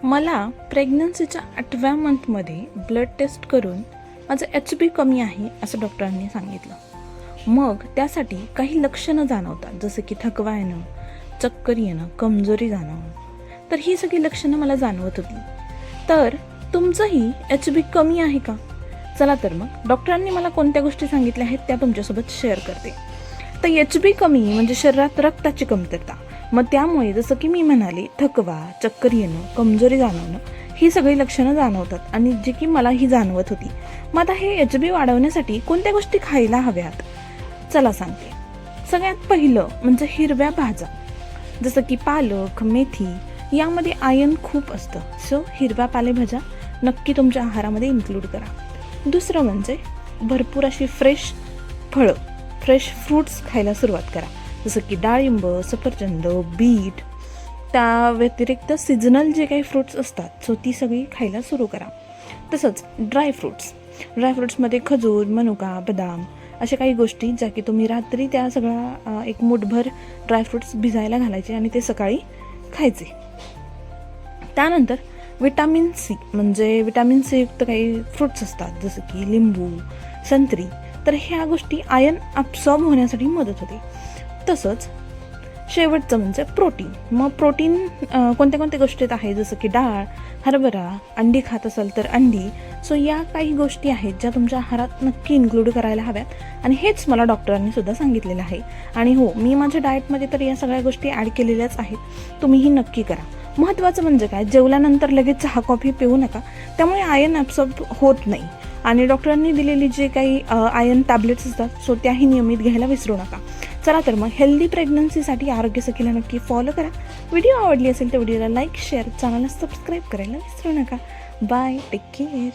मला प्रेग्नन्सीच्या 8व्या मंथमध्ये blood taste करून माझं HB कमी आहे असं डॉक्टरांनी सांगितलं. मग त्यासाठी काही लक्षणं जाणवतात, जसं की थकवा येणं, चक्कर येणं, कमजोरी जाणवणं. तर ही सगळी लक्षणं मला जाणवत होती. तर तुमचंही HB कमी आहे का? चला तर मग डॉक्टरांनी मला कोणत्या गोष्टी सांगितल्या आहेत त्या तुमच्यासोबत शेअर करते. तर HB कमी म्हणजे शरीरात रक्ताची कमतरता. मग त्यामुळे जसं की मी म्हणाले, थकवा, चक्कर येणं, कमजोरी जाणवणं ही सगळी लक्षणं जाणवतात आणि जी की मला ही जाणवत होती. मग आता हे HB वाढवण्यासाठी कोणत्या गोष्टी खायला हव्यात? चला सांगते. सगळ्यात पहिलं म्हणजे हिरव्या भाज्या, जसं की पालक, मेथी, यामध्ये आयर्न खूप असतं. सो हिरव्या पालेभाज्या नक्की तुमच्या आहारामध्ये इन्क्लूड करा. दुसरं म्हणजे भरपूर अशी फ्रेश फळं, फ्रेश फ्रूट्स खायला सुरुवात करा, जसं की डाळिंब, सफरचंद, बीट. त्या व्यतिरिक्त सिजनल जे काही फ्रूट्स असतात सो ती सगळी खायला सुरू करा. तसंच ड्रायफ्रूट्समध्ये खजूर, मनुका, बदाम अशा काही गोष्टी ज्या की तुम्ही रात्री त्या सगळ्या एक मूठभर ड्रायफ्रूट्स भिजायला घालायचे आणि ते सकाळी खायचे. त्यानंतर विटॅमिन सी म्हणजे विटॅमिन सी युक्त काही फ्रूट्स असतात, जसं की लिंबू, संत्री. तर ह्या गोष्टी आयर्न ॲब्सॉर्ब होण्यासाठी मदत होते. तसंच शेवटचं म्हणजे प्रोटीन. मग प्रोटीन कोणत्या कोणत्या गोष्टीत आहे, जसं की डाळ, हरभरा, अंडी खात असाल तर अंडी. सो या काही गोष्टी आहेत ज्या तुमच्या आहारात नक्की इन्क्लूड करायला हव्यात आणि हेच मला डॉक्टरांनी सुद्धा सांगितलेलं आहे. आणि हो, मी माझ्या डाएटमध्ये तर या सगळ्या गोष्टी ॲड केलेल्याच आहेत. तुम्हीही नक्की करा. महत्त्वाचं म्हणजे काय, जेवल्यानंतर लगेच चहा कॉफी पिऊ नका, त्यामुळे आयर्न ॲब्सॉर्ब होत नाही. आणि डॉक्टरांनी दिलेली जे काही आयर्न टॅब्लेट्स असतात सो त्याही नियमित घ्यायला विसरू नका. चला तर मग हेल्दी प्रेग्नन्सीसाठी आरोग्य सखीला नक्की फॉलो करा. व्हिडिओ आवडली असेल तर व्हिडिओला लाईक, शेअर, चॅनलला सबस्क्राईब करायला विसरू नका. Bye, take care.